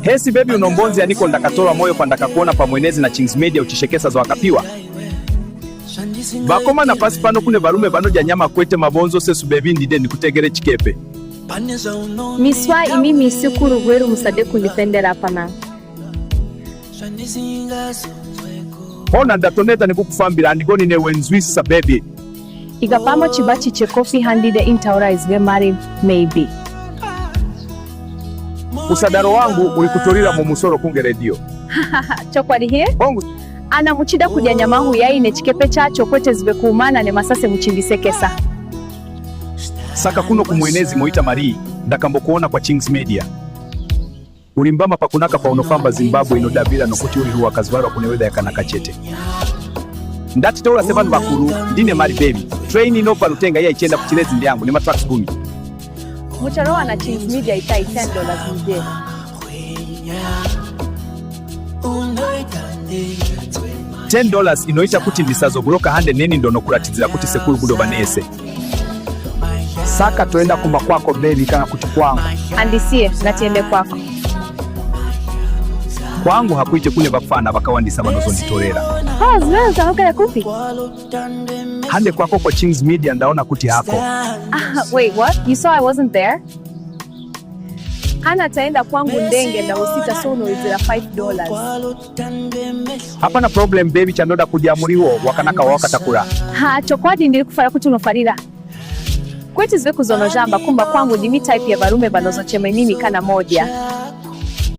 Hesi baby unombonzi aniko ndakatola moyo kwa ndakakuona pa mwenezi na Chings Media uchishekesa za wakapiwa. Bakoma na pasi pano kune balume bano janyama kwete mabonzo sesu baby ndide nikutegere chikepe. Miswa imimi sikuru gweru musade kunifendera pana. Hona ndatoneta nikukufambira ndigoni ne wenzwisi sa baby. Igapamo chibachi chekofi handide intaura izwe mari maybe. Usadaro wangu ulikutolira mu musoro kunge redio. Chokwari he? Bongo. Ana muchida kudya nyamahu yaine chikepe chacho kwete zive kuumana ne masase muchimbisekesa. Saka kuno kumwenezi moita Marii, ndakambo kuona kwa Chings Media. Ulimbama pakunaka pa unofamba Zimbabwe ino Davila nokuti uli huwa kazvarwa kuneweda ya kanaka chete. Ndati tola sevanu bakuru, ndine Mari baby. Train inopa lutenga ya ichenda kuchilezi ndiangu, ni matraks 10. Mucharowa na Chings Media itai $10 mje. $10 inoita kuti ndisazo buloka hande neni ndono kuratizira kuti sekuru budo banese. Saka toenda kumba kwako baby kana kuti kwangu. Andisie, ngatiende kwako. Kwangu hakuite kule bakufana bakawandisa banozo nditolera. Zwe utanoka kupi? Hande kwako kwa Chings Media ndaona kuti hako. Wait, what? You saw I wasn't there? Hana taenda kwangu ndenge na usita sono izira $5. Hapana problem baby chandoda kudiamuriwo wakanaka wakatakura. Chokwadi ndiri kufara kuti unofarira. Kweti zwe kuzono jamba kumba kwangu ni mi type ya barume banozo cheme mimi kana moja.